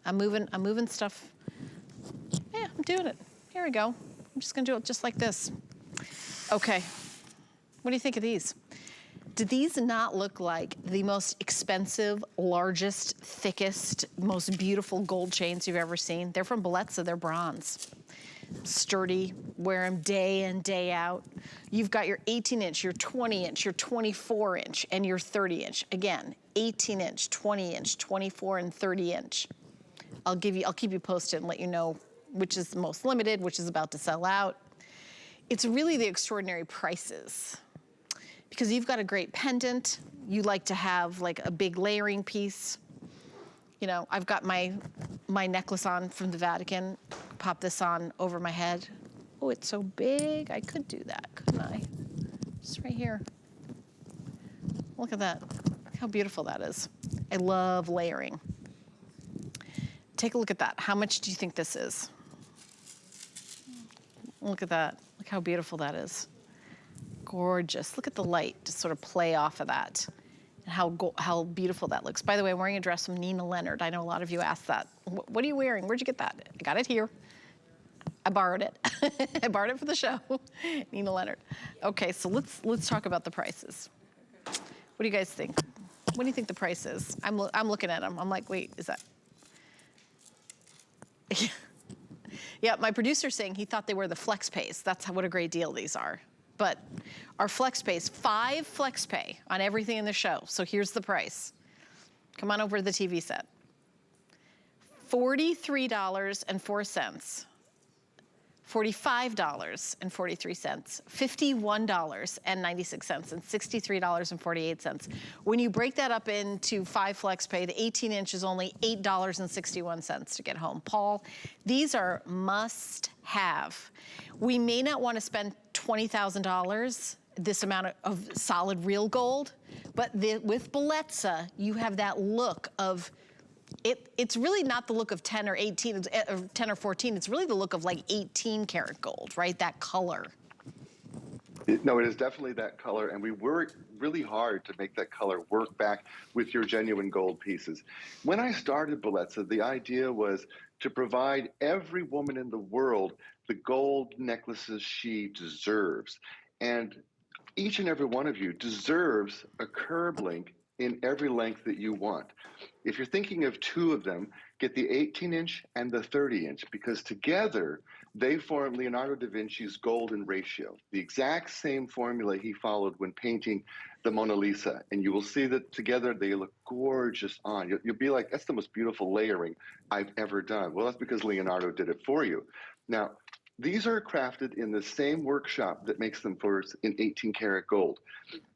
I'm moving stuff. Yeah, I'm doing it. Here we go. I'm just gonna do it just like this. Okay, what do you think of these? Do these not look like the most expensive, largest, thickest, most beautiful gold chains you've ever seen? They're from Bellezza, they're bronze. Sturdy, wear them day in, day out. You've got your 18-inch, your 20-inch, your 24-inch, and your 30-inch. Again, 18-inch, 20-inch, 24 and 30-inch. I'll keep you posted and let you know which is the most limited, which is about to sell out. It's really the extraordinary prices. Because you've got a great pendant, you like to have like a big layering piece. You know, I've got my necklace on from the Vatican. Pop this on over my head. Oh, it's so big. I could do that, couldn't I? Just right here. Look at that. Look how beautiful that is. I love layering. Take a look at that. How much do you think this is? Look at that. Look how beautiful that is. Gorgeous. Look at the light just sort of play off of that. And how beautiful that looks. By the way, I'm wearing a dress from Nina Leonard. I know a lot of you asked that. What are you wearing? Where'd you get that? I got it here. I borrowed it. I borrowed it for the show. Nina Leonard. Okay, so let's talk about the prices. What do you guys think? What do you think the price is? I'm looking at them. I'm like, wait, is that? Yeah, my producer's saying he thought they were the flex pays. That's what a great deal these are. But our flex pays, 5 flex pay on everything in the show. So here's the price. Come on over to the TV set. $43.04, $45.43, $51.96, and $63.48. When you break that up into 5 flex pay, the 18-inch is only $8.61 to get home. Paul, these are must-have. We may not want to spend $20,000, this amount of solid real gold, but with Bellezza, you have that look of, it's really not the look of 10 or 18, or 10 or 14, it's really the look of like 18 karat gold, right? That color. No, it is definitely that color, and we worked really hard to make that color work back with your genuine gold pieces. When I started Bellezza, the idea was to provide every woman in the world the gold necklaces she deserves. And each and every one of you deserves a CurbLink in every length that you want. If you're thinking of 2 of them, get the 18-inch and the 30-inch, because together they form Leonardo da Vinci's golden ratio, the exact same formula he followed when painting the Mona Lisa. And you will see that together they look gorgeous on. You'll be like, that's the most beautiful layering I've ever done. Well, that's because Leonardo did it for you. Now, these are crafted in the same workshop that makes them for us in 18 karat gold.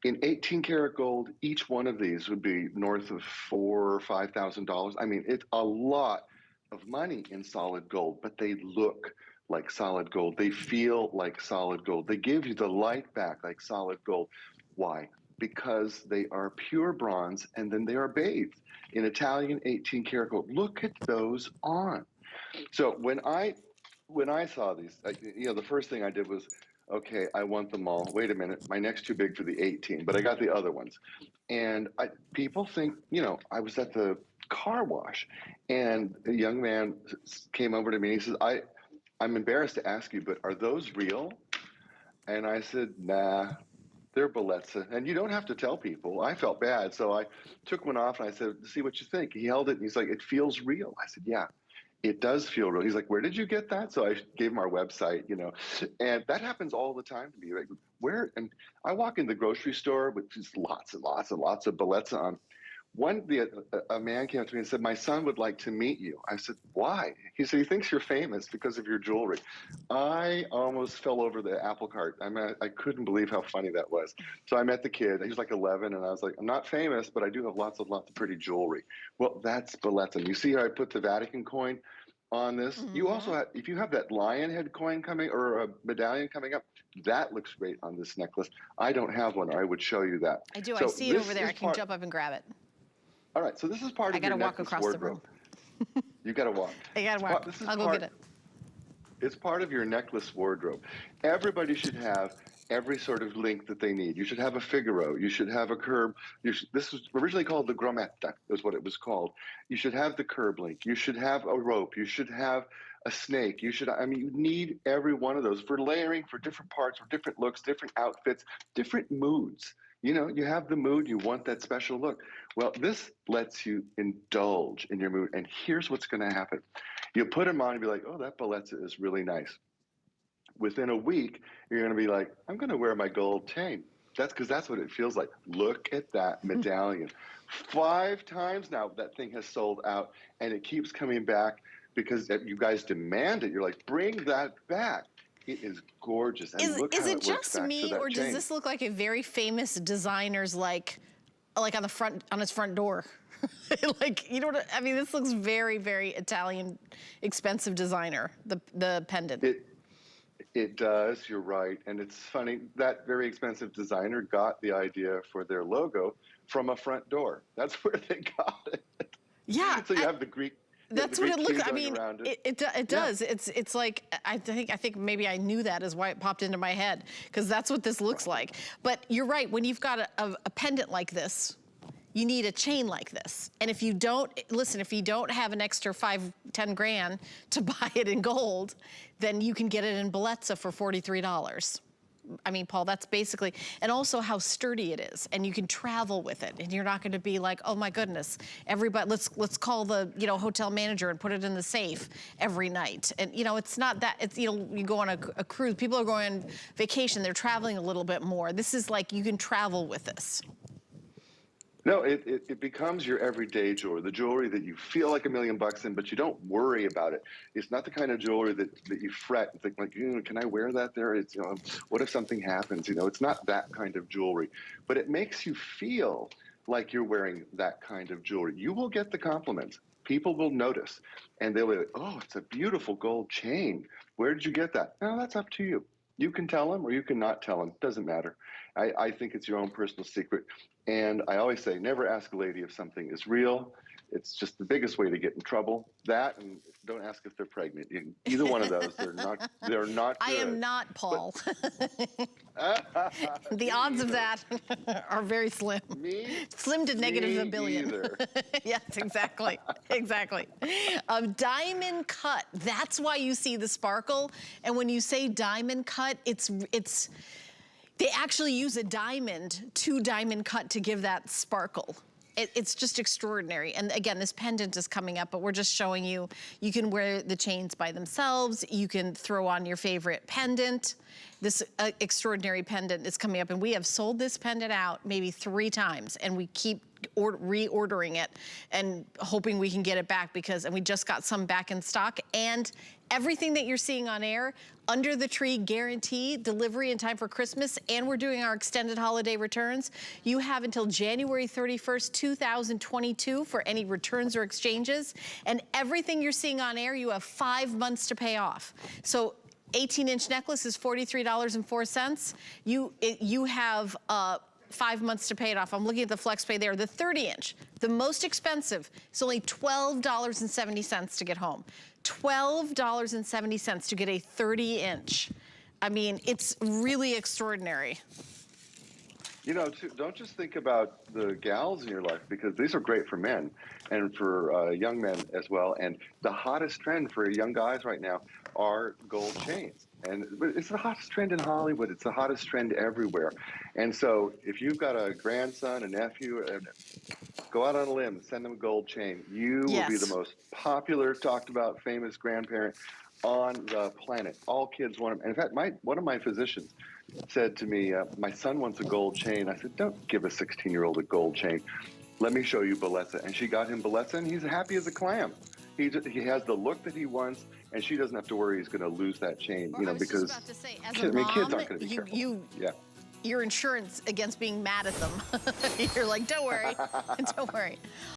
In 18 karat gold, each one of these would be north of $4,000 or $5,000. I mean, it's a lot of money in solid gold, but they look like solid gold. They feel like solid gold. They give you the light back like solid gold. Why? Because they are pure bronze, and then they are bathed in Italian 18 karat gold. Look at those on. So when I saw these, the first thing I did was, okay, I want them all. Wait a minute, my neck's too big for the 18, but I got the other ones. And people think, I was at the car wash, and a young man came over to me and he says, I'm embarrassed to ask you, but are those real? And I said, nah, they're Bellezza. And you don't have to tell people. I felt bad, so I took one off and I said, see what you think. He held it and he's like, it feels real. I said, yeah. It does feel real. He's like, where did you get that? So I gave him our website, and that happens all the time to me. Like, where? And I walk in the grocery store with just lots and lots and lots of Bellezza on. A man came up to me and said, my son would like to meet you. I said, why? He said, he thinks you're famous because of your jewelry. I almost fell over the apple cart. I couldn't believe how funny that was. So I met the kid. He was like 11, and I was like, I'm not famous, but I do have lots of pretty jewelry. Well, that's Bellezza. You see how I put the Vatican coin on this? Mm-hmm. You also have, if you have that lion head coin coming, or a medallion coming up, that looks great on this necklace. I don't have one, or I would show you that. I do. So I see it over there. I can jump up and grab it. All right, so this is part of your necklace wardrobe. You got to walk. I got to walk. I'll go get it. It's part of your necklace wardrobe. Everybody should have every sort of link that they need. You should have a Figaro. You should have a curb. This was originally called the Grometta, is what it was called. You should have the CurbLink. You should have a rope. You should have a snake. I mean, you need every one of those for layering, for different parts, for different looks, different outfits, different moods. You know, you have the mood, you want that special look. Well, this lets you indulge in your mood. And here's what's going to happen. You put them on and be like, oh, that Bellezza is really nice. Within a week, you're going to be like, I'm going to wear my gold chain. That's because that's what it feels like. Look at that medallion. 5 times now that thing has sold out, and it keeps coming back because you guys demand it. You're like, bring that back. It is gorgeous. And look is how it just me, or chain. does this look like a very famous designer's like on the front, on his front door? Like, you know what I mean? This looks very, very Italian, expensive designer, the pendant. It does, you're right. And it's funny, that very expensive designer got the idea for their logo from a front door. That's where they got it. Yeah. So you have the Greek. That's what it looks. I mean, it does. Yeah. It's like I think maybe I knew that is why it popped into my head, because that's what this looks like. But you're right. When you've got a pendant like this, you need a chain like this. And if you don't listen, if you don't have an extra 5-10 grand to buy it in gold, then you can get it in Bellezza for $43. I mean, Paul, that's basically, and also how sturdy it is, and you can travel with it, and you're not going to be like, oh my goodness, everybody, let's call the hotel manager and put it in the safe every night. And it's not that. It's you go on a cruise. People are going on vacation. They're traveling a little bit more. This is like you can travel with this. No, it becomes your everyday jewelry, the jewelry that you feel like $1 million in, but you don't worry about it. It's not the kind of jewelry that you fret and think like, can I wear that there? It's what if something happens? It's not that kind of jewelry, but it makes you feel like you're wearing that kind of jewelry. You will get the compliments. People will notice, and they'll be like, oh, it's a beautiful gold chain. Where did you get that? No, that's up to you. You can tell them or you can not tell them. Doesn't matter. I think it's your own personal secret. And I always say, never ask a lady if something is real. It's just the biggest way to get in trouble. That, and don't ask if they're pregnant. Either one of those, they're not good. I am not, Paul. The odds of that are very slim. Slim to negative a billion. Either. Yes, exactly. Exactly. Diamond cut. That's why you see the sparkle. And when you say diamond cut, they actually use a diamond to diamond cut to give that sparkle. It's just extraordinary. And again, this pendant is coming up, but we're just showing you, you can wear the chains by themselves. You can throw on your favorite pendant. This extraordinary pendant is coming up, and we have sold this pendant out maybe 3 times, and we keep reordering it and hoping we can get it back and we just got some back in stock. And everything that you're seeing on air, under the tree guarantee, delivery in time for Christmas, and we're doing our extended holiday returns. You have until January 31st, 2022 for any returns or exchanges. And everything you're seeing on air, you have 5 months to pay off. So 18-inch necklace is $43.04. You have 5 months to pay it off. I'm looking at the flex pay there. The 30-inch, the most expensive, is only $12.70 to get home. $12.70 to get a 30-inch. I mean, it's really extraordinary. Don't just think about the gals in your life, because these are great for men and for young men as well. And the hottest trend for young guys right now are gold chains. And it's the hottest trend in Hollywood. It's the hottest trend everywhere. And so if you've got a grandson, a nephew, go out on a limb, send them a gold chain. You will be the most popular, talked about, famous grandparent on the planet. All kids want them. And in fact, one of my physicians said to me, my son wants a gold chain. I said, don't give a 16-year-old a gold chain. Let me show you Bellezza. And she got him Bellezza, and he's happy as a clam. He has the look that he wants, and she doesn't have to worry he's going to lose that chain, because about to say, as a mom, kids aren't going to be careful. Your insurance against being mad at them. You're like, don't worry, don't worry.